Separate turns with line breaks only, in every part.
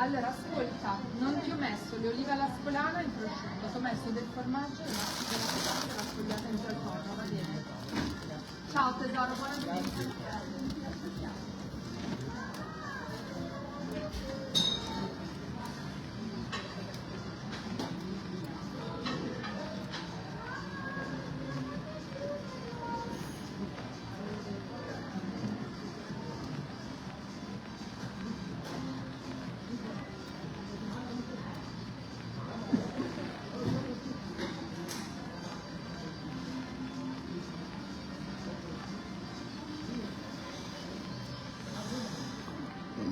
Allora, ascolta, non ti ho messo le olive alla scolana e il prosciutto, ti ho messo del formaggio e della patata raccogliata in quel forno, va bene? Ciao tesoro, buona giornata.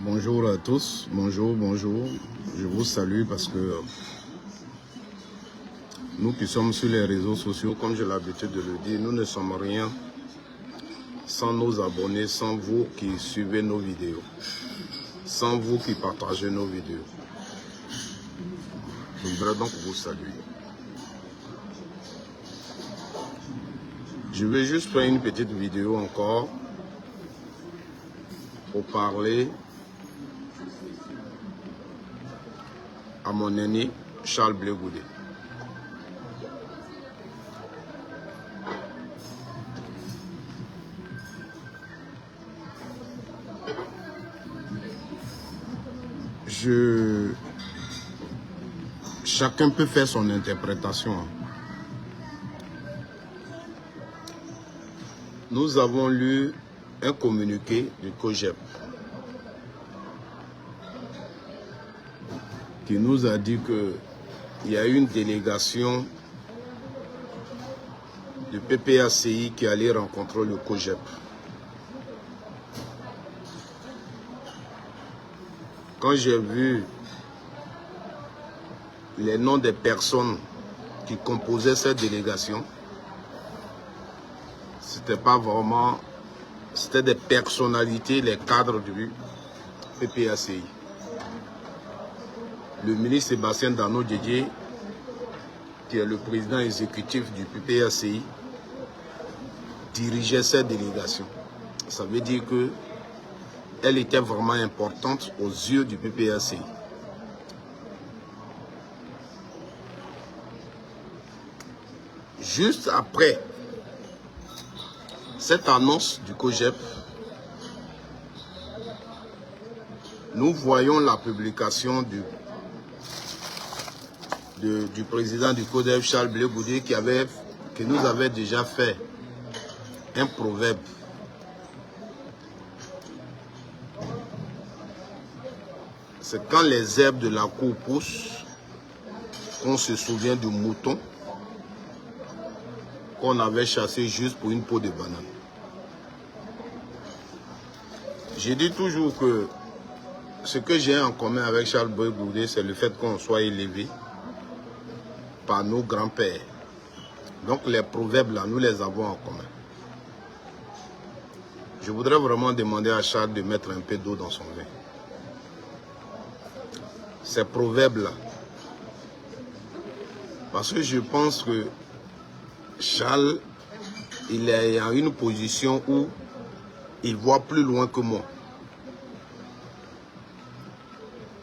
Bonjour à tous, bonjour, bonjour. Je vous salue parce que nous qui sommes sur les réseaux sociaux, comme j'ai l'habitude de le dire, nous ne sommes rien sans nos abonnés, sans vous qui suivez nos vidéos, sans vous qui partagez nos vidéos. Je voudrais donc vous saluer. Je vais juste faire une petite vidéo encore pour parler à mon aîné Charles Blé Goudé. Chacun peut faire son interprétation. Nous avons lu un communiqué du COJEP qui nous a dit qu'il y a eu une délégation de PPACI qui allait rencontrer le COJEP. Quand j'ai vu les noms des personnes qui composaient cette délégation, c'était pas vraiment, c'était des personnalités, les cadres du PPACI. Le ministre Sébastien Dano Didier, qui est le président exécutif du PPACI, dirigeait cette délégation. Ça veut dire qu'elle était vraiment importante aux yeux du PPACI. Juste après cette annonce du COJEP, nous voyons la publication du président du CODEF, Charles Blé Goudé, qui nous avait déjà fait un proverbe. C'est quand les herbes de la cour poussent, qu'on se souvient du mouton qu'on avait chassé juste pour une peau de banane. Je dis toujours que ce que j'ai en commun avec Charles Blé Goudé, c'est le fait qu'on soit élevé par nos grands-pères. Donc les proverbes là, nous les avons en commun. Je voudrais vraiment demander à Charles de mettre un peu d'eau dans son vin. Ces proverbes là, parce que je pense que Charles, il est en une position où il voit plus loin que moi.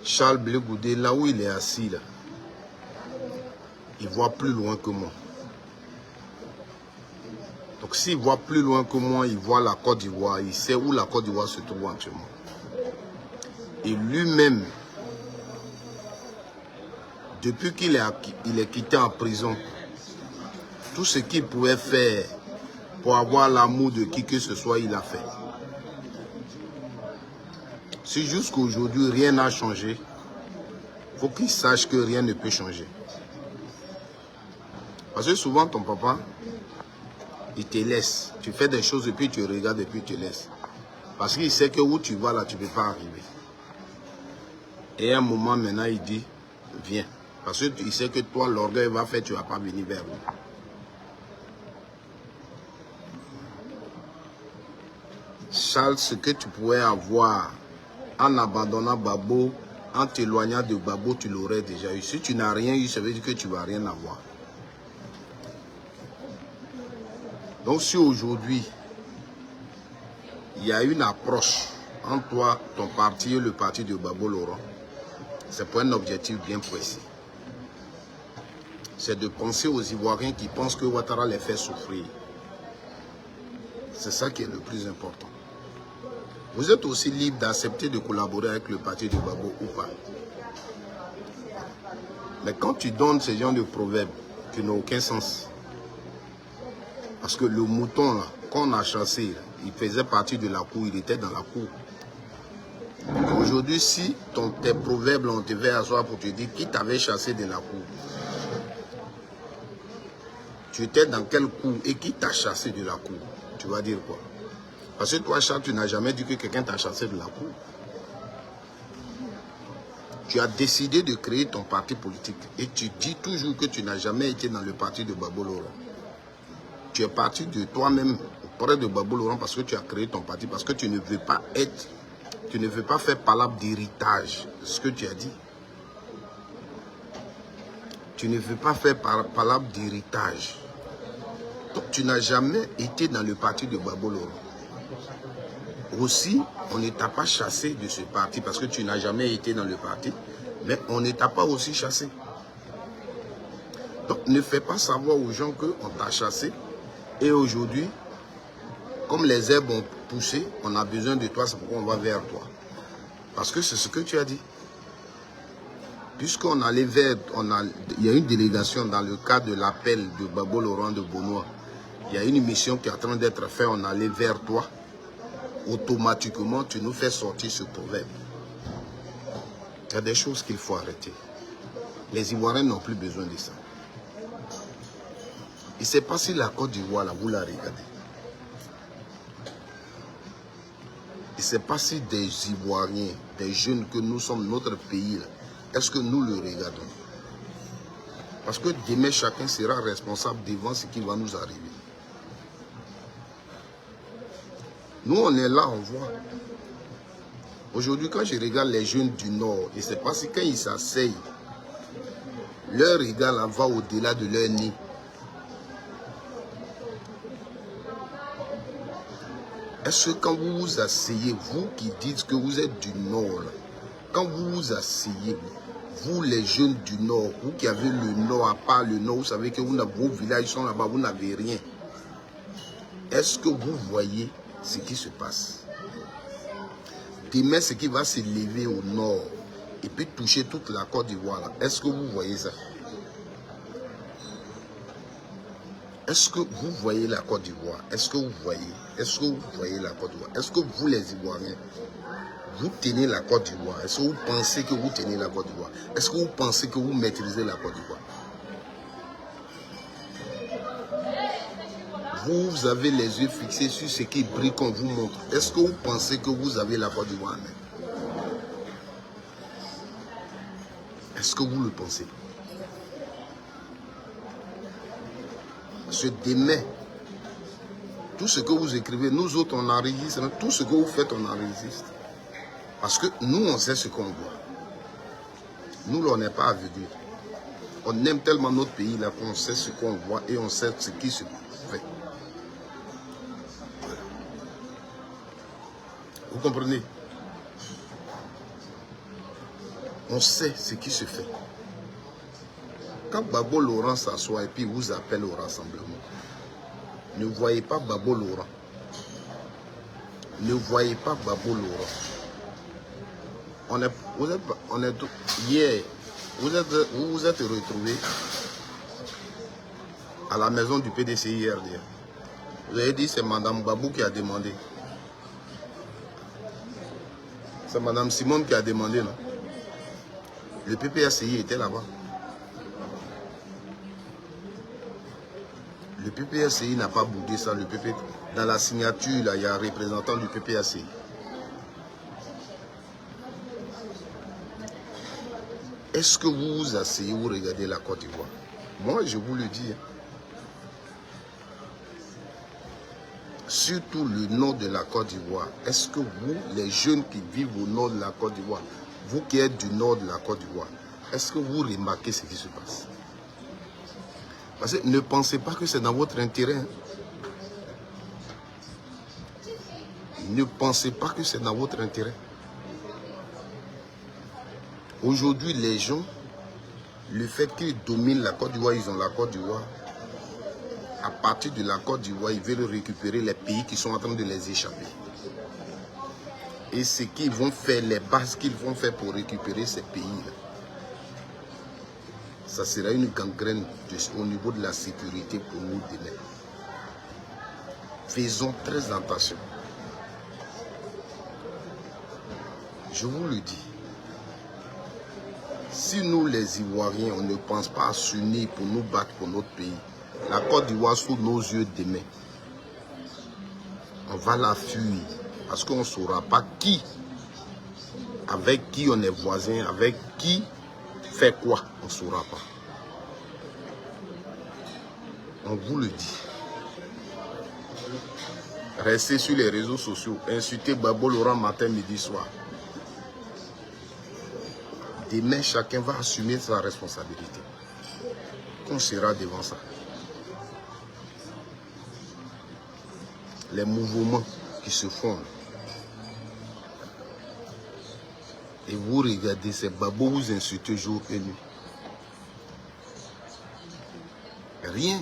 Charles Blé Goudé, là où il est assis là, il voit plus loin que moi. Donc s'il voit plus loin que moi, il voit la Côte d'Ivoire, il sait où la Côte d'Ivoire se trouve actuellement. Et lui-même, depuis qu'il est quitté en prison, tout ce qu'il pouvait faire pour avoir l'amour de qui que ce soit, il a fait. Si jusqu'à aujourd'hui rien n'a changé, il faut qu'il sache que rien ne peut changer. Parce que souvent ton papa, il te laisse. Tu fais des choses et puis tu regardes et puis tu laisses. Parce qu'il sait que où tu vas là, tu ne peux pas arriver. Et à un moment maintenant, il dit, viens. Parce qu'il sait que toi, l'orgueil va faire, tu ne vas pas venir vers lui. Charles, ce que tu pouvais avoir en abandonnant Babo, en t'éloignant de Babo, tu l'aurais déjà eu. Si tu n'as rien eu, ça veut dire que tu ne vas rien avoir. Donc si aujourd'hui, il y a une approche entre toi, ton parti et le parti de Babo Laurent, C'est pour un objectif bien précis. C'est de penser aux Ivoiriens qui pensent que Ouattara les fait souffrir. C'est ça qui est le plus important. Vous êtes aussi libre d'accepter de collaborer avec le parti de Gbagbo ou pas. Mais quand tu donnes ce genre de proverbes qui n'ont aucun sens, parce que le mouton là, qu'on a chassé, là, il faisait partie de la cour, il était dans la cour. Aujourd'hui, si tes proverbes, on te fait asseoir pour te dire qui t'avait chassé de la cour, tu étais dans quelle cour et qui t'a chassé de la cour, tu vas dire quoi? Parce que toi, Charles, tu n'as jamais dit que quelqu'un t'a chassé de la cour. Tu as décidé de créer ton parti politique et tu dis toujours que tu n'as jamais été dans le parti de Gbagbo Laurent. Tu es parti de toi-même auprès de Gbagbo Laurent parce que tu as créé ton parti, parce que tu ne veux pas être, tu ne veux pas faire palabre d'héritage, c'est ce que tu as dit. Tu ne veux pas faire palabre d'héritage. Donc tu n'as jamais été dans le parti de Gbagbo Laurent. Aussi, on ne t'a pas chassé de ce parti parce que tu n'as jamais été dans le parti, mais on ne t'a pas aussi chassé. Donc ne fais pas savoir aux gens qu'on t'a chassé et aujourd'hui, comme les herbes ont poussé, on a besoin de toi, c'est pourquoi on va vers toi. Parce que c'est ce que tu as dit. Puisqu'on allait vers, il y a une délégation dans le cadre de l'appel de Gbagbo Laurent de Bonois. Il y a une mission qui est en train d'être faite, on allait vers toi. Automatiquement, tu nous fais sortir ce proverbe. Il y a des choses qu'il faut arrêter. Les Ivoiriens n'ont plus besoin de ça. Il s'est passé la Côte d'Ivoire, là, vous la regardez. Il s'est passé des Ivoiriens, des jeunes que nous sommes, notre pays, là. Est-ce que nous le regardons? Parce que demain, chacun sera responsable devant ce qui va nous arriver. Nous, on est là, on voit. Aujourd'hui, quand je regarde les jeunes du Nord, et c'est parce que quand ils s'asseyent, leur regard là va au-delà de leur nez. Est-ce que quand vous vous asseyez, vous qui dites que vous êtes du Nord, là, quand vous vous asseyez, vous les jeunes du Nord, vous qui avez le Nord, à part le Nord, vous savez que vos villages sont là-bas, vous n'avez rien. Est-ce que vous voyez ce qui se passe? Demain, ce qui va se lever au Nord et puis toucher toute la Côte d'Ivoire, est-ce que vous voyez ça? Est-ce que vous voyez la Côte d'Ivoire? Est-ce que vous voyez? Est-ce que vous voyez la Côte d'Ivoire? Est-ce que vous, les Ivoiriens, vous tenez la Côte d'Ivoire? Est-ce que vous pensez que vous tenez la Côte d'Ivoire? Est-ce que vous pensez que vous maîtrisez la Côte d'Ivoire? Vous avez les yeux fixés sur ce qui brille qu'on vous montre. Est-ce que vous pensez que vous avez la Côte d'Ivoire? Est-ce que vous le pensez? Parce que demain, tout ce que vous écrivez, nous autres on enregistre, tout ce que vous faites on enregistre. Parce que nous on sait ce qu'on voit. Nous là, on n'est pas aveugles. On aime tellement notre pays là qu'on sait ce qu'on voit et on sait ce qui se fait. Voilà. Vous comprenez? On sait ce qui se fait. Quand Gbagbo Laurent s'assoit et puis vous appelle au rassemblement, ne voyez pas Gbagbo Laurent. Ne voyez pas Gbagbo Laurent. Hier, vous vous êtes retrouvés à la maison du PDCI hier. Vous avez dit c'est Mme Babou qui a demandé. C'est Mme Simone qui a demandé, non? Le PPACI était là-bas. Le PPACI n'a pas boudé ça. Dans la signature, là, il y a un représentant du PPACI. Est-ce que vous vous asseyez, vous regardez la Côte d'Ivoire? Moi, je vous le dis. Surtout le nord de la Côte d'Ivoire. Est-ce que vous, les jeunes qui vivent au nord de la Côte d'Ivoire, vous qui êtes du nord de la Côte d'Ivoire, est-ce que vous remarquez ce qui se passe? Parce que ne pensez pas que c'est dans votre intérêt. Ne pensez pas que c'est dans votre intérêt. Aujourd'hui, les gens, le fait qu'ils dominent la Côte d'Ivoire, ils ont la Côte d'Ivoire. À partir de la Côte d'Ivoire, ils veulent récupérer les pays qui sont en train de les échapper. Et ce qu'ils vont faire, les bases qu'ils vont faire pour récupérer ces pays-là, ça sera une gangrène au niveau de la sécurité pour nous demain. Faisons très attention. Je vous le dis. Si nous, les Ivoiriens, on ne pense pas à s'unir pour nous battre pour notre pays, la Côte d'Ivoire sous nos yeux demain, on va la fuir. Parce qu'on ne saura pas qui, avec qui on est voisin, avec qui fait quoi, on ne saura pas. On vous le dit. Restez sur les réseaux sociaux, insultez Babo Laurent matin, midi, soir. Demain, chacun va assumer sa responsabilité. On sera devant ça. Les mouvements qui se font. Et vous regardez, ces babos vous insultent jour et nuit. Rien.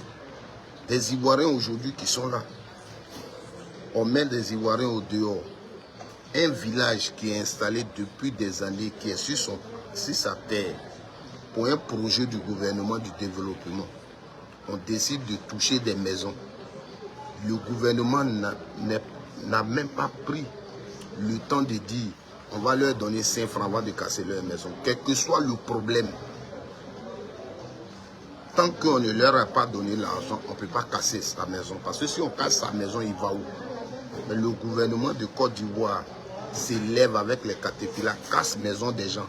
Des Ivoiriens aujourd'hui qui sont là. On met des Ivoiriens au dehors. Un village qui est installé depuis des années, qui est sur sa terre, pour un projet du gouvernement du développement. On décide de toucher des maisons. Le gouvernement n'a même pas pris le temps de dire on va leur donner 5 francs avant de casser leur maison. Quel que soit le problème, tant qu'on ne leur a pas donné l'argent, on ne peut pas casser sa maison. Parce que si on casse sa maison, il va où? Mais le gouvernement de Côte d'Ivoire s'élève avec les caterpillars, casse maison des gens.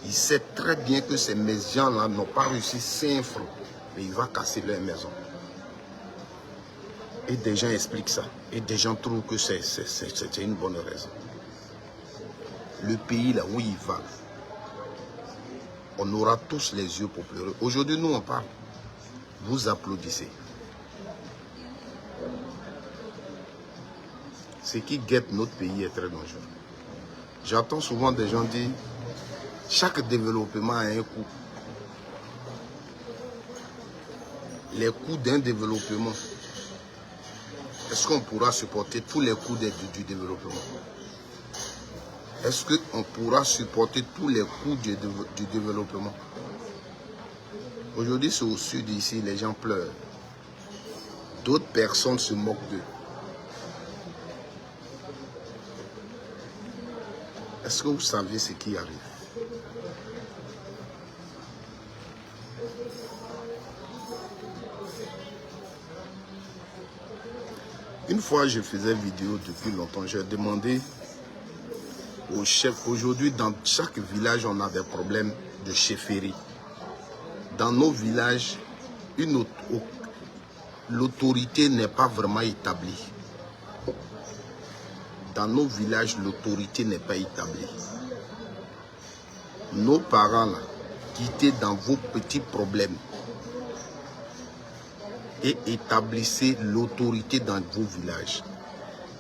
Il sait très bien que ces gens-là n'ont pas réussi 5 francs, mais il va casser leur maison. Et des gens expliquent ça. Et des gens trouvent que c'est une bonne raison. Le pays là où il va, on aura tous les yeux pour pleurer. Aujourd'hui, nous on parle. Vous applaudissez. Ce qui guette notre pays est très dangereux. J'entends souvent des gens dire chaque développement a un coût. Les coûts d'un développement, est-ce qu'on pourra supporter tous les coûts du développement? Est-ce qu'on pourra supporter tous les coûts du développement? Aujourd'hui, c'est au sud ici, les gens pleurent. D'autres personnes se moquent d'eux. Est-ce que vous savez ce qui arrive? Une fois, je faisais vidéo depuis longtemps, j'ai demandé au chef, aujourd'hui dans chaque village, on a des problèmes de chefferie. Dans nos villages, l'autorité n'est pas vraiment établie. Dans nos villages, l'autorité n'est pas établie. Nos parents, là, qui étaient dans vos petits problèmes, et établissez l'autorité dans vos villages.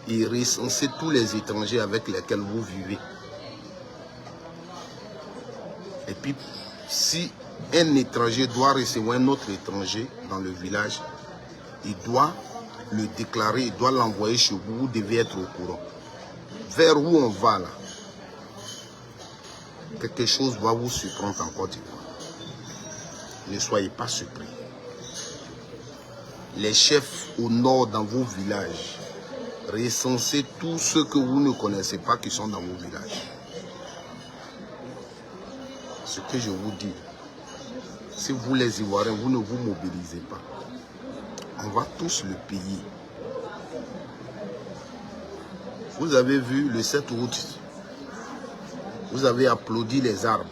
Et recensez tous les étrangers avec lesquels vous vivez. Et puis, si un étranger doit recevoir un autre étranger dans le village, il doit le déclarer, il doit l'envoyer chez vous, vous devez être au courant. Vers où on va là, quelque chose va vous surprendre en Côte d'Ivoire. Ne soyez pas surpris. Les chefs au nord dans vos villages, recensez tous ceux que vous ne connaissez pas qui sont dans vos villages. Ce que je vous dis, si vous les Ivoiriens, vous ne vous mobilisez pas, on va tous le payer. Vous avez vu le 7 août, vous avez applaudi les armes,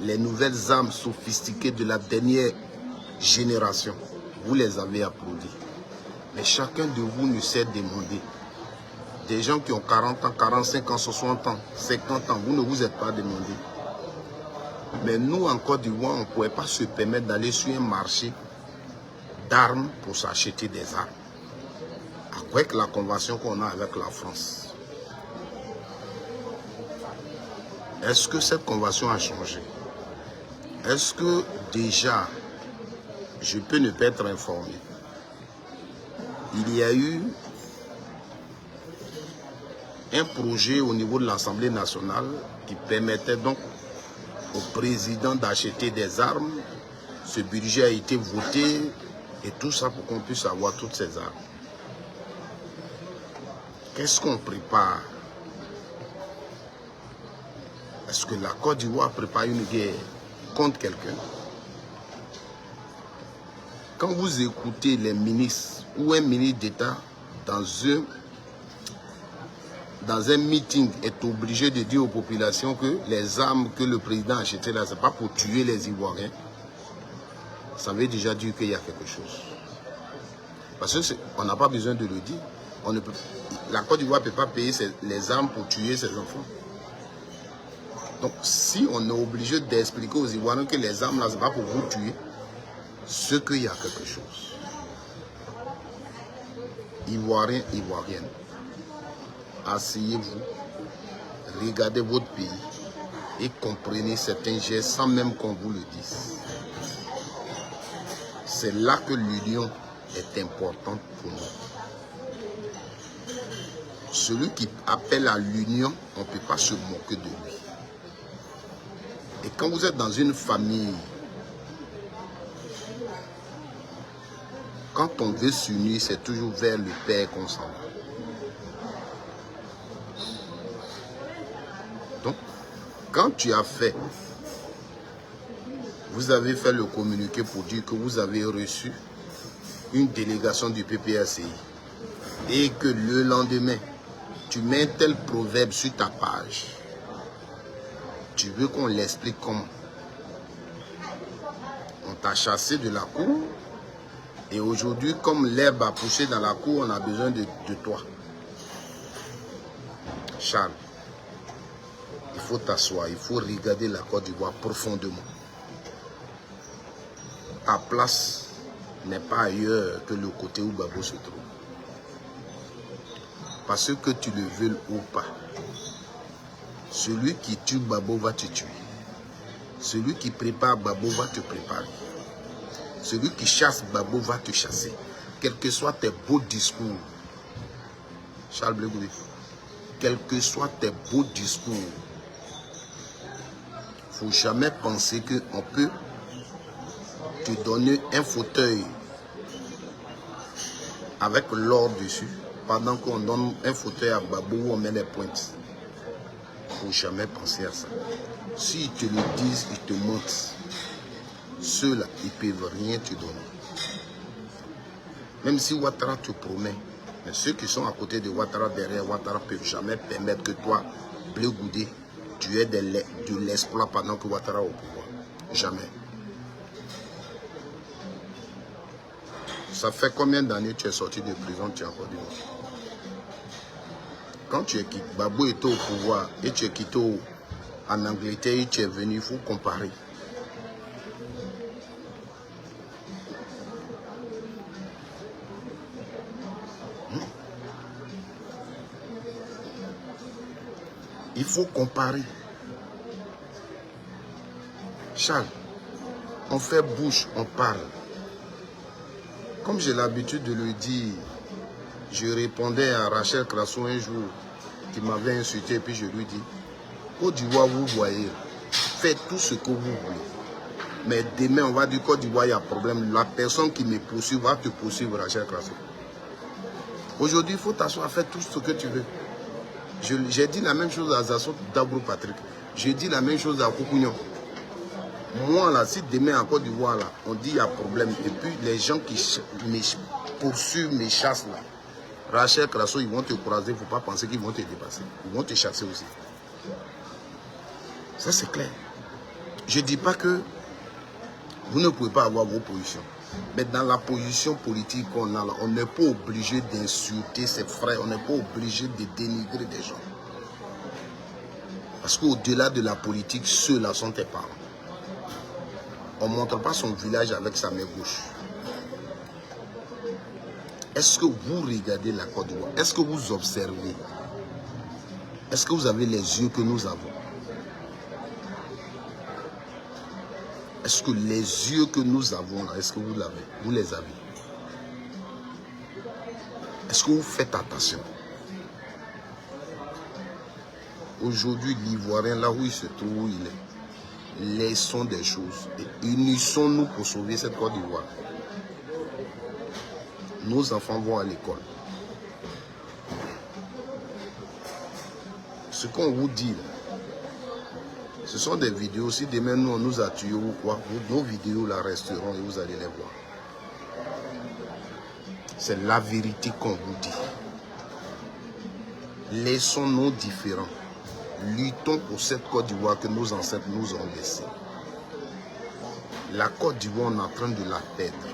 les nouvelles armes sophistiquées de la dernière génération. Vous les avez applaudis. Mais chacun de vous ne sait demander. Des gens qui ont 40 ans, 45 ans, 60 ans, 50 ans, vous ne vous êtes pas demandé. Mais nous, en Côte d'Ivoire, on ne pouvait pas se permettre d'aller sur un marché d'armes pour s'acheter des armes. Avec la convention qu'on a avec la France. Est-ce que cette convention a changé? Est-ce que déjà, je peux ne pas être informé? Il y a eu un projet au niveau de l'Assemblée nationale qui permettait donc au président d'acheter des armes. Ce budget a été voté et tout ça pour qu'on puisse avoir toutes ces armes. Qu'est-ce qu'on prépare? Est-ce que la Côte d'Ivoire prépare une guerre contre quelqu'un? Quand vous écoutez les ministres ou un ministre d'État dans un meeting est obligé de dire aux populations que les armes que le président a achetées là, ce n'est pas pour tuer les Ivoiriens, ça veut déjà dire qu'il y a quelque chose. Parce qu'on n'a pas besoin de le dire. La Côte d'Ivoire ne peut pas payer les armes pour tuer ses enfants. Donc si on est obligé d'expliquer aux Ivoiriens que les armes là, ce n'est pas pour vous tuer, c'est qu'il y a quelque chose. Ivoiriens, Ivoiriennes, asseyez-vous, regardez votre pays et comprenez certains gestes sans même qu'on vous le dise. C'est là que l'union est importante pour nous. Celui qui appelle à l'union, on ne peut pas se moquer de lui. Et quand vous êtes dans une famille, quand on veut s'unir, c'est toujours vers le Père qu'on s'en va. Donc, quand tu as fait, vous avez fait le communiqué pour dire que vous avez reçu une délégation du PPACI et que le lendemain, tu mets un tel proverbe sur ta page. Tu veux qu'on l'explique comment? On t'a chassé de la cour et aujourd'hui, comme l'herbe a poussé dans la cour, on a besoin de toi. Charles, il faut t'asseoir, il faut regarder la Côte d'Ivoire profondément. Ta place n'est pas ailleurs que le côté où Gbagbo se trouve. Parce que tu le veux ou pas, celui qui tue Gbagbo va te tuer. Celui qui prépare Gbagbo va te préparer. Celui qui chasse Gbagbo va te chasser. Quels que soient tes beaux discours, Charles Blé Goudé, quels que soient tes beaux discours, il ne faut jamais penser qu'on peut te donner un fauteuil avec l'or dessus pendant qu'on donne un fauteuil à Gbagbo où on met les pointes. Il ne faut jamais penser à ça. S'ils te le disent, ils te mentent. Ceux-là, ils ne peuvent rien te donner. Même si Ouattara te promet, mais ceux qui sont à côté de Ouattara, derrière Ouattara, ne peuvent jamais permettre que toi, Blé Goudé, tu aies de l'exploit pendant que Ouattara est au pouvoir. Jamais. Ça fait combien d'années que tu es sorti de prison, tu es encore dit? Quand tu es quitté, Gbagbo était au pouvoir et tu es quitté en Angleterre et tu es venu, il faut comparer. Il faut comparer. Charles, on fait bouche, on parle. Comme j'ai l'habitude de le dire, je répondais à Rachel Crasso un jour qui m'avait insulté et puis je lui dis, Côte d'Ivoire, vous voyez, faites tout ce que vous voulez. Mais demain, on va dire Côte d'Ivoire, il y a problème. La personne qui me poursuit va te poursuivre, Rachel Crasso. Aujourd'hui, il faut t'asseoir, faire tout ce que tu veux. J'ai dit la même chose à Zassot Dabrou Patrick. J'ai dit la même chose à Koukounion. Moi, là, si demain en Côte d'Ivoire, là, on dit il y a problème, et puis les gens qui me poursuivent, me chassent, là, Rachel Crasso, ils vont te croiser, il ne faut pas penser qu'ils vont te dépasser. Ils vont te chasser aussi. Ça, c'est clair. Je ne dis pas que vous ne pouvez pas avoir vos positions. Mais dans la position politique qu'on a là, on n'est pas obligé d'insulter ses frères, on n'est pas obligé de dénigrer des gens. Parce qu'au-delà de la politique, ceux-là sont tes parents. On ne montre pas son village avec sa main gauche. Est-ce que vous regardez la Côte d'Ivoire? Est-ce que vous observez? Est-ce que vous avez les yeux que nous avons? Est-ce que les yeux que nous avons là, est-ce que vous l'avez? Vous les avez? Est-ce que vous faites attention? Aujourd'hui, l'Ivoirien, là où il se trouve, où il est, laissons des choses et unissons-nous pour sauver cette Côte d'Ivoire. Nos enfants vont à l'école. Ce qu'on vous dit, ce sont des vidéos. Si demain nous, on nous a tués ou quoi, nos vidéos là resteront et vous allez les voir. C'est la vérité qu'on vous dit. Laissons nos différends. Luttons pour cette Côte d'Ivoire que nos ancêtres nous ont laissée. La Côte d'Ivoire, on est en train de la perdre.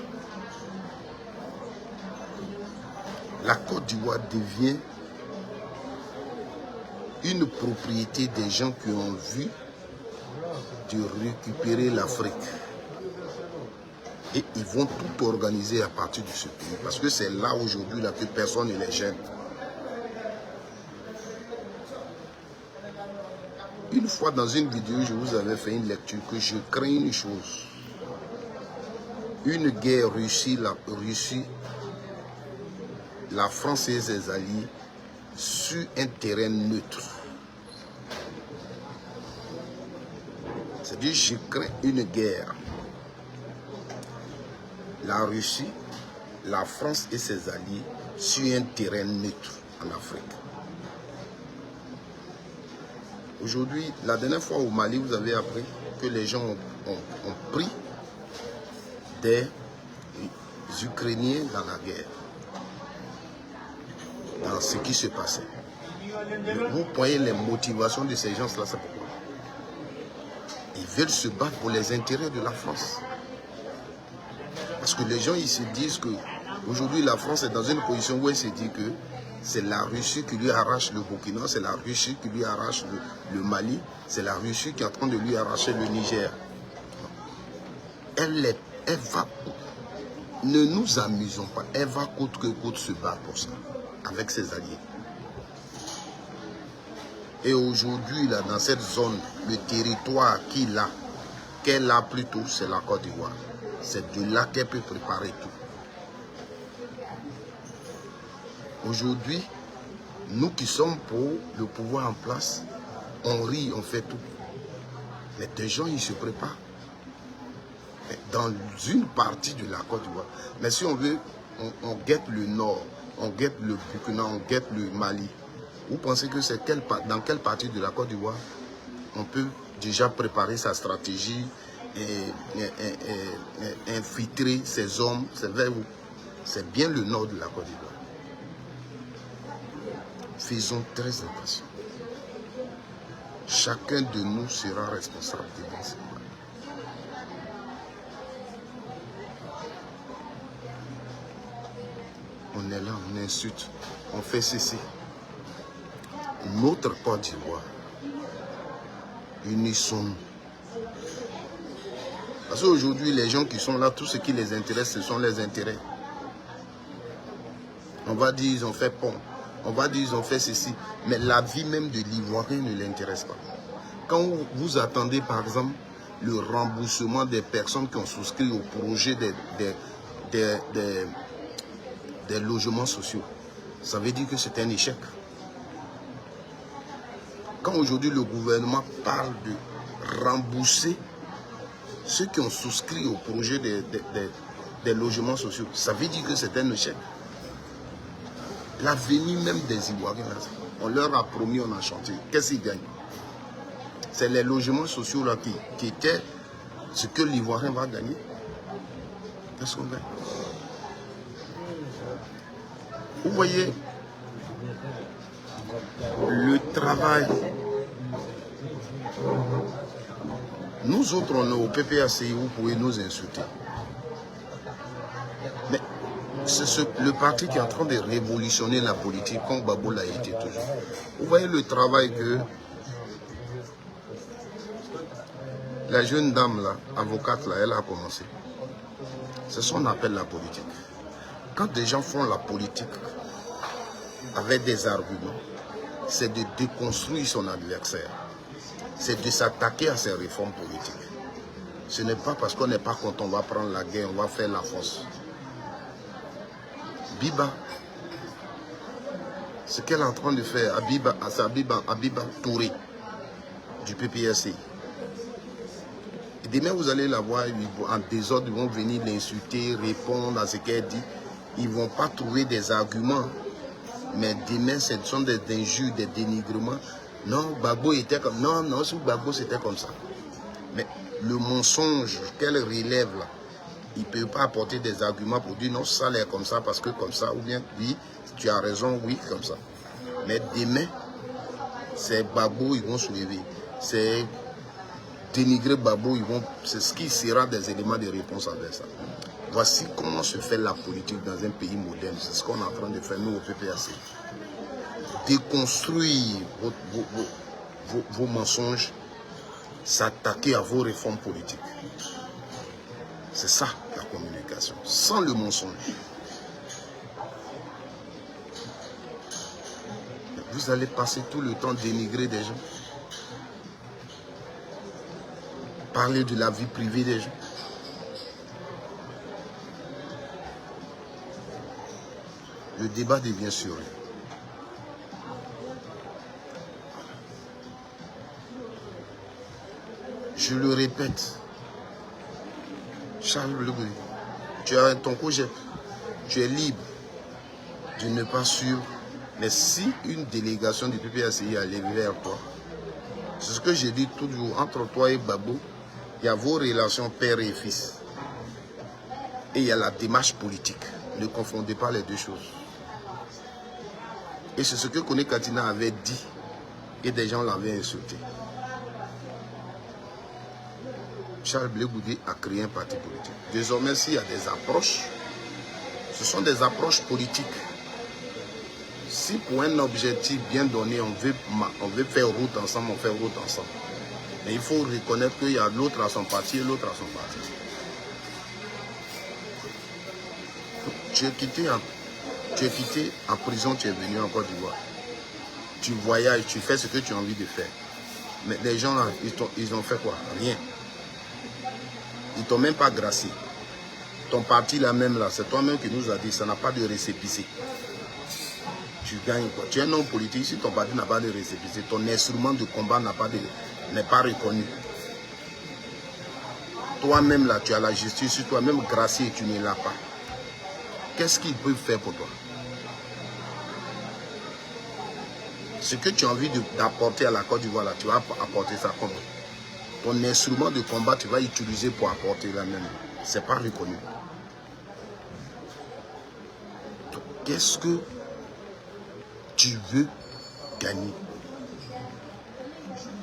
La Côte d'Ivoire devient une propriété des gens qui ont vu de récupérer l'Afrique. Et ils vont tout organiser à partir de ce pays. Parce que c'est là aujourd'hui là que personne ne les gêne. Une fois dans une vidéo, je vous avais fait une lecture que je crains une chose. Une guerre Russie, la France et ses alliés sur un terrain neutre. C'est-à-dire, je crains une guerre. La Russie, la France et ses alliés sur un terrain neutre en Afrique. Aujourd'hui, la dernière fois au Mali, vous avez appris que les gens ont pris des Ukrainiens dans la guerre. Dans ce qui se passait. Vous voyez les motivations de ces gens-là, c'est pourquoi. Ils veulent se battre pour les intérêts de la France. Parce que les gens, ils se disent que aujourd'hui la France est dans une position où elle se dit que c'est la Russie qui lui arrache le Burkina, c'est la Russie qui lui arrache le Mali, c'est la Russie qui est en train de lui arracher le Niger. Elle va, ne nous amusons pas, elle va coûte que coûte se battre pour ça, avec ses alliés. Et aujourd'hui, là, dans cette zone, le territoire qu'elle a plutôt, c'est la Côte d'Ivoire. C'est de là qu'elle peut préparer tout. Aujourd'hui, nous qui sommes pour le pouvoir en place, on rit, on fait tout. Mais des gens, ils se préparent. Mais dans une partie de la Côte d'Ivoire. Mais si on veut, on guette le nord, on guette le Burkina, on guette le Mali. Vous pensez que c'est dans quelle partie de la Côte d'Ivoire on peut déjà préparer sa stratégie et infiltrer ses hommes? C'est vers où? C'est bien le nord de la Côte d'Ivoire. Faisons très attention. Chacun de nous sera responsable devant ce mal. On est là, on insulte, on fait ceci. Notre Côte d'Ivoire, unissons-nous. Parce qu'aujourd'hui, les gens qui sont là, tout ce qui les intéresse, ce sont les intérêts. On va dire, ils ont fait pont. On va dire, ils ont fait ceci. Mais la vie même de l'Ivoirien ne l'intéresse pas. Quand vous attendez, par exemple, le remboursement des personnes qui ont souscrit au projet des logements sociaux, ça veut dire que c'est un échec. Quand aujourd'hui le gouvernement parle de rembourser ceux qui ont souscrit au projet des logements sociaux, ça veut dire que c'est un échec. L'avenir même des Ivoiriens, on leur a promis, on a chanté. Qu'est-ce qu'ils gagnent? C'est les logements sociaux là qui étaient ce que l'Ivoirien va gagner. Qu'est-ce qu'on gagne? Vous voyez, le travail. Nous autres, on est au PPACI, vous pouvez nous insulter. Mais c'est le parti qui est en train de révolutionner la politique, comme Gbagbo l'a été toujours. Vous voyez le travail que la jeune dame, là, avocate, là, elle a commencé. C'est ce qu'on appelle la politique. Quand des gens font la politique avec des arguments, c'est de déconstruire son adversaire. C'est de s'attaquer à ses réformes politiques. Ce n'est pas parce qu'on n'est pas content, on va prendre la guerre, on va faire la force. Biba, ce qu'elle est en train de faire, Abiba Touré, du PPRC. Et demain, vous allez la voir en désordre, ils vont venir l'insulter, répondre à ce qu'elle dit. Ils ne vont pas trouver des arguments. Mais demain, ce sont des injures, des dénigrements. Non, Gbagbo était comme... Non, non, sous Gbagbo, c'était comme ça. Mais le mensonge qu'elle relève là, il ne peut pas apporter des arguments pour dire non, ça l'est comme ça, parce que comme ça, ou bien oui, tu as raison, oui, comme ça. Mais demain, c'est Gbagbo, ils vont se lever. C'est dénigrer Gbagbo, c'est ce qui sera des éléments de réponse avec ça. Voici comment se fait la politique dans un pays moderne. C'est ce qu'on est en train de faire, nous, au PPRC. Déconstruire vos mensonges, s'attaquer à vos réformes politiques. C'est ça, la communication. Sans le mensonge. Vous allez passer tout le temps dénigrer des gens. Parler de la vie privée des gens. Le débat devient sérieux. Je le répète. Charles Blegoui, tu as ton cogep, tu es libre de ne pas suivre. Mais si une délégation du PPRCI allait vers toi, c'est ce que j'ai dit toujours, entre toi et Gbagbo, il y a vos relations père et fils. Et il y a la démarche politique. Ne confondez pas les deux choses. Et c'est ce que Kone Katina avait dit et des gens l'avaient insulté. Charles Blegoudi a créé un parti politique. Désormais, s'il y a des approches, ce sont des approches politiques. Si pour un objectif bien donné, on veut faire route ensemble, on fait route ensemble. Mais il faut reconnaître qu'il y a l'autre à son parti et l'autre à son parti. Tu es quitté en prison, tu es venu en Côte d'Ivoire. Tu voyages, tu fais ce que tu as envie de faire. Mais les gens là, ils ont fait quoi? Rien. Ils ne t'ont même pas gracié. Ton parti là même là, c'est toi-même qui nous a dit, ça n'a pas de récépissé. Tu gagnes quoi? Tu es un homme politique, si ton parti n'a pas de récépissé, ton instrument de combat n'est pas reconnu. Toi-même là, tu as la justice sur toi-même gracié et tu ne l'as pas. Qu'est-ce qu'ils peuvent faire pour toi? Ce que tu as envie d'apporter à la Côte d'Ivoire, tu vas apporter ça comment? Ton instrument de combat, tu vas utiliser pour apporter la même. Ce n'est pas reconnu. Qu'est-ce que tu veux gagner?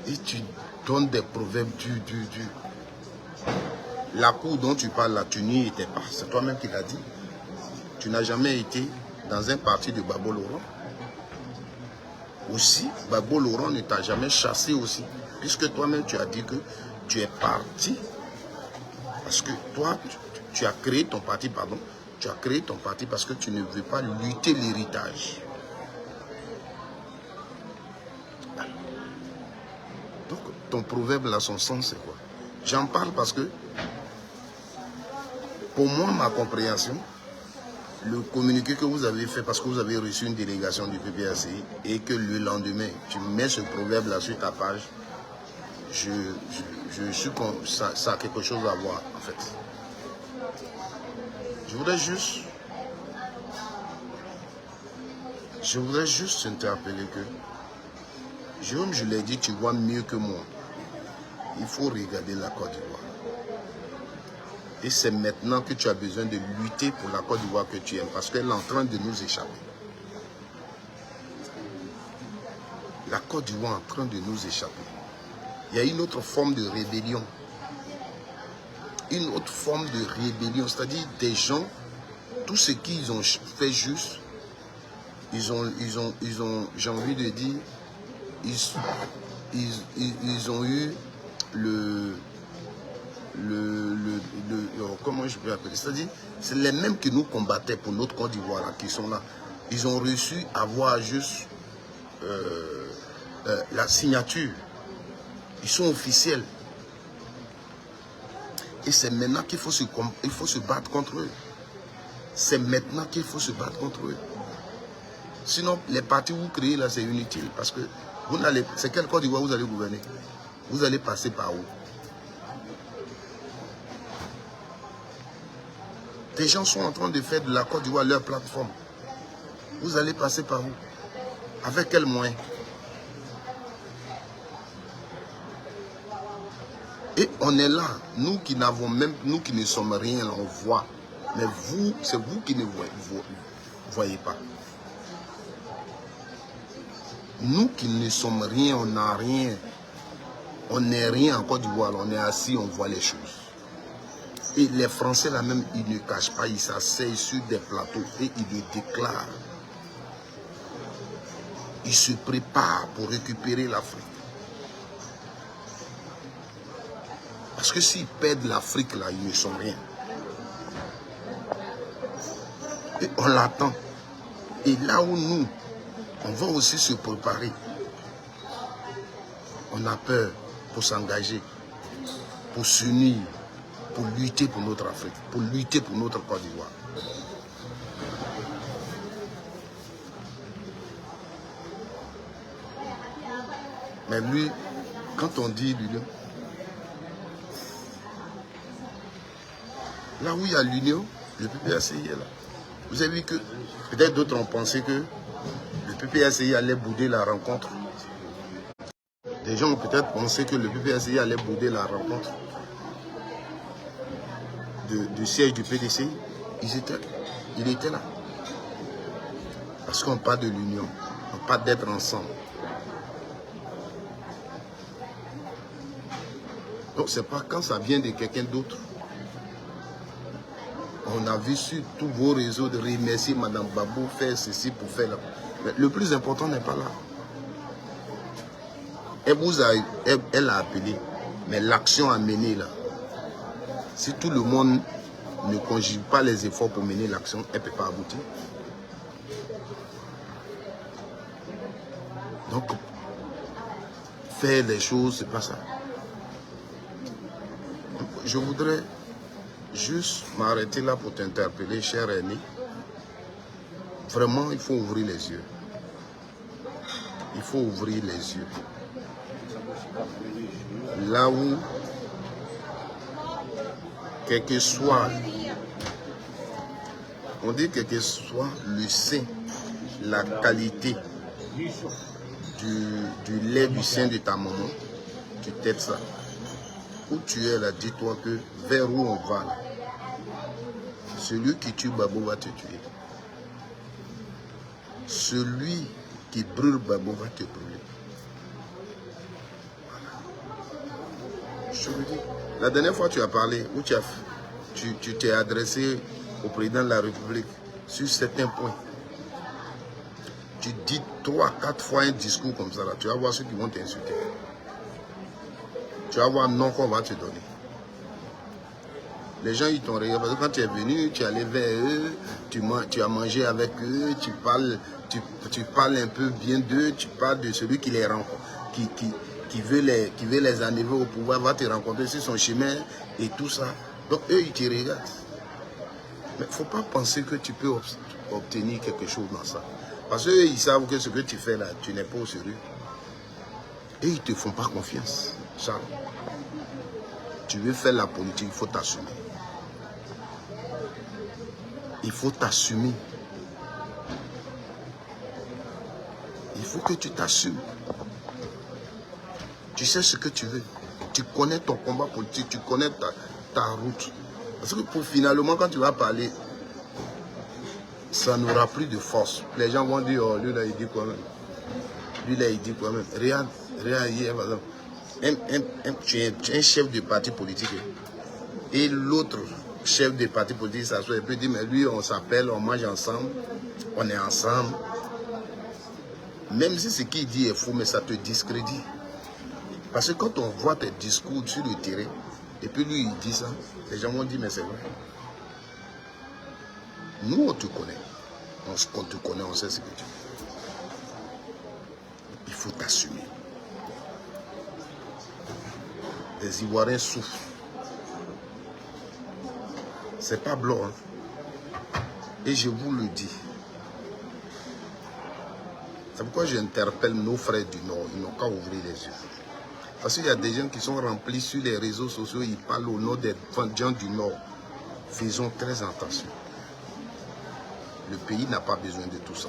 Et tu donnes des proverbes durs. La cour dont tu parles là, tu n'y étais pas. C'est toi-même qui l'as dit. Tu n'as jamais été dans un parti de Gbagbo Laurent. Aussi, Gbagbo Laurent ne t'a jamais chassé aussi. Puisque toi-même tu as dit que tu es parti. Parce que toi, tu as créé ton parti, pardon. Tu as créé ton parti parce que tu ne veux pas lutter l'héritage. Donc, ton proverbe là, son sens, c'est quoi? J'en parle parce que, pour moi, ma compréhension, le communiqué que vous avez fait parce que vous avez reçu une délégation du PPRC et que le lendemain, tu mets ce proverbe là sur ta page, je suis comme ça a quelque chose à voir, en fait. Je voudrais juste t'interpeller que, Jérôme, je l'ai dit, tu vois mieux que moi. Il faut regarder la Côte d'Ivoire. Et c'est maintenant que tu as besoin de lutter pour la Côte d'Ivoire que tu aimes, parce qu'elle est en train de nous échapper. La Côte d'Ivoire est en train de nous échapper. Il y a une autre forme de rébellion. Une autre forme de rébellion, c'est-à-dire des gens, tout ce qu'ils ont fait juste, ils ont j'ai envie de dire, ils ont eu comment je peux appeler, c'est-à-dire, c'est les mêmes qui nous combattaient pour notre Côte d'Ivoire qui sont là. Ils ont réussi à avoir juste la signature. Ils sont officiels. Et c'est maintenant qu'il faut se battre contre eux. C'est maintenant qu'il faut se battre contre eux. Sinon, les partis que vous créez là, c'est inutile. Parce que vous n'allez. C'est quel Côte d'Ivoire vous allez gouverner? Vous allez passer par où? Des gens sont en train de faire de la Côte d'Ivoire leur plateforme. Vous allez passer par où? Avec quels moyens? Et on est là, nous qui n'avons même, nous qui ne sommes rien, on voit. Mais vous, c'est vous qui ne voyez pas. Nous qui ne sommes rien, on n'a rien. On n'est rien en Côte d'Ivoire, on est assis, on voit les choses. Et les Français là même, ils ne cachent pas, ils s'asseyent sur des plateaux et ils le déclarent. Ils se préparent pour récupérer l'Afrique. Parce que s'ils perdent l'Afrique là, ils ne sont rien. Et on l'attend. Et là où nous, on va aussi se préparer. On a peur pour s'engager, pour s'unir, pour lutter pour notre Afrique, pour lutter pour notre Côte d'Ivoire. Mais lui, quand on dit l'union, là où il y a l'union, le PPACI est là. Vous avez vu que peut-être d'autres ont pensé que le PPACI allait bouder la rencontre. Des gens ont peut-être pensé que le PPACI allait bouder la rencontre du siège du PDCI. Il était là. Parce qu'on parle de l'union, on parle d'être ensemble. Donc c'est pas quand ça vient de quelqu'un d'autre. On a vu sur tous vos réseaux de remercier Mme Babou, faire ceci pour faire là. Mais le plus important n'est pas là. Elle a appelé, mais l'action à mener là, si tout le monde ne conjugue pas les efforts pour mener l'action, elle ne peut pas aboutir. Donc, faire les choses, c'est pas ça. Donc, je voudrais juste m'arrêter là pour t'interpeller, cher aîné. Vraiment, il faut ouvrir les yeux. Il faut ouvrir les yeux. Là où, quel que soit, on dit quel que soit le sein, la qualité du lait du sein de ta maman, tu t'aides ça. Où tu es là, dis-toi que vers où on va là, celui qui tue Babo va te tuer. Celui qui brûle Babo va te brûler. Voilà. Je veux dire, la dernière fois tu as parlé, où tu t'es adressé au président de la République sur certains points. Tu dis 3-4 fois un discours comme ça là, tu vas voir ceux qui vont t'insulter. Tu vas voir non qu'on va te donner. Les gens ils t'ont regardé parce que quand tu es venu, tu es allé vers eux, tu as mangé avec eux, tu parles un peu bien d'eux, tu parles de celui qui les rencontre, qui veut les enlever au pouvoir, va te rencontrer sur son chemin et tout ça. Donc eux ils te regardent. Mais il ne faut pas penser que tu peux obtenir quelque chose dans ça. Parce qu'eux ils savent que ce que tu fais là, tu n'es pas au sérieux. Et ils ne te font pas confiance. Charles, tu veux faire la politique, il faut t'assumer. Il faut t'assumer. Il faut que tu t'assumes. Tu sais ce que tu veux. Tu connais ton combat politique, tu connais ta route. Parce que pour finalement, quand tu vas parler, ça n'aura plus de force. Les gens vont dire, oh, lui là, il dit quoi même. Lui là, il dit quoi même. Regarde hier, par exemple. Tu es un chef de parti politique. Et l'autre chef de parti politique s'assoit et peut dire, mais lui, on s'appelle, on mange ensemble, on est ensemble. Même si ce qu'il dit est faux, mais ça te discrédite. Parce que quand on voit tes discours sur le terrain, et puis lui, il dit ça, les gens vont dire, mais c'est vrai. Nous, on te connaît. On te connaît, on sait ce que tu fais. Il faut t'assumer. Les Ivoiriens souffrent. C'est pas blanc. Hein. Et je vous le dis. C'est pourquoi j'interpelle nos frères du Nord. Ils n'ont qu'à ouvrir les yeux. Parce qu'il y a des gens qui sont remplis sur les réseaux sociaux. Ils parlent au nom des gens du Nord. Faisons très attention. Le pays n'a pas besoin de tout ça.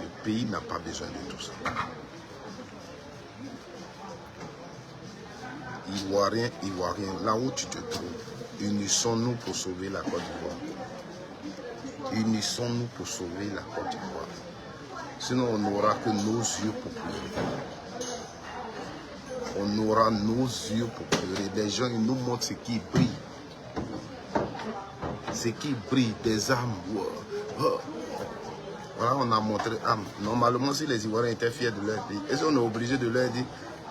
Le pays n'a pas besoin de tout ça. Ivoirien, là où tu te trouves, unissons-nous pour sauver la Côte d'Ivoire. Unissons-nous pour sauver la Côte d'Ivoire. Sinon, on n'aura que nos yeux pour pleurer. On aura nos yeux pour pleurer. Les gens, ils nous montrent ce qui brille. Ce qui brille, des âmes. Voilà, on a montré âme. Normalement, si les Ivoiriens étaient fiers de leur pays, est-ce qu'on est obligé de leur dire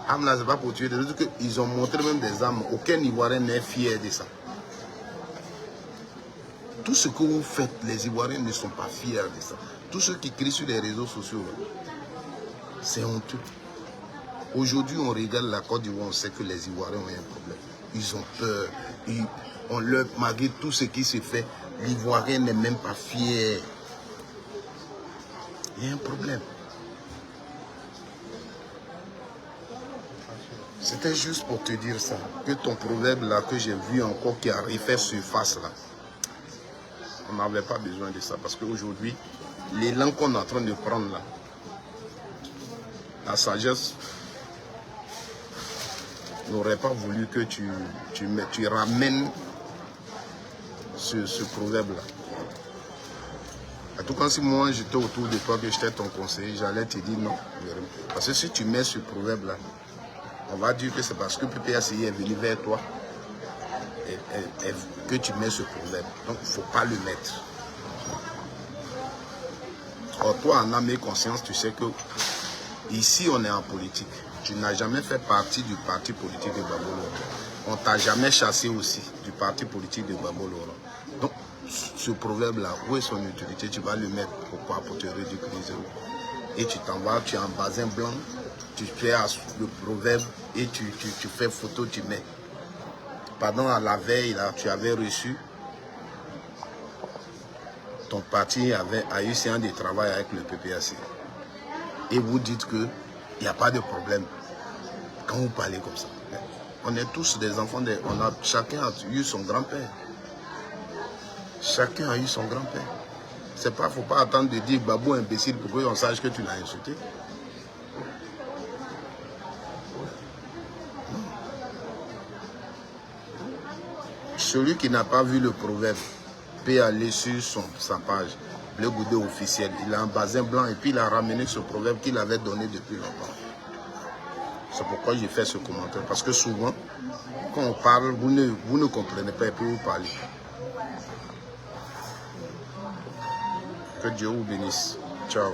âme là, c'est pas pour tuer. Ils ont montré même des âmes. Aucun Ivoirien n'est fier de ça. Tout ce que vous faites, les Ivoiriens ne sont pas fiers de ça. Tous ceux qui crient sur les réseaux sociaux, c'est honteux. Aujourd'hui, on regarde la Côte d'Ivoire, on sait que les Ivoiriens ont un problème. Ils ont peur. Malgré tout ce qui se fait, l'Ivoirien n'est même pas fier. Il y a un problème. C'était juste pour te dire ça. Que ton proverbe là, que j'ai vu encore qui a refait surface là, on n'avait pas besoin de ça. Parce qu'aujourd'hui, l'élan qu'on est en train de prendre là, la sagesse n'aurait pas voulu que tu ramènes ce proverbe là. En tout cas, si moi j'étais autour de toi, que j'étais ton conseiller, j'allais te dire non. Parce que si tu mets ce proverbe là, on va dire que c'est parce que PPACI est venu vers toi et que tu mets ce proverbe. Donc il ne faut pas le mettre. Or, toi, en âme et conscience, tu sais que ici on est en politique. Tu n'as jamais fait partie du parti politique de Gbagbo Laurent. On ne t'a jamais chassé aussi du parti politique de Gbagbo Laurent. Donc, ce proverbe-là, où est son utilité? Tu vas le mettre pourquoi? Pour te ridiculiser. Et tu t'envoies, tu es en basin blanc, tu fais le proverbe et tu fais photo, tu mets. Pendant à la veille, là, tu avais reçu, ton parti a eu séance de travail avec le PPAC. Et vous dites qu'il n'y a pas de problème quand vous parlez comme ça. On est tous des enfants, chacun a eu son grand-père. Chacun a eu son grand-père. Il ne faut pas attendre de dire Babou imbécile pour qu'on sache que tu l'as insulté. Non. Celui qui n'a pas vu le proverbe peut aller sur sa page, Bleu Goudé officiel. Il a un basin blanc et puis il a ramené ce proverbe qu'il avait donné depuis longtemps. C'est pourquoi j'ai fait ce commentaire. Parce que souvent, quand on parle, vous ne comprenez pas et puis vous parlez. Que Dieu vous bénisse. Ciao.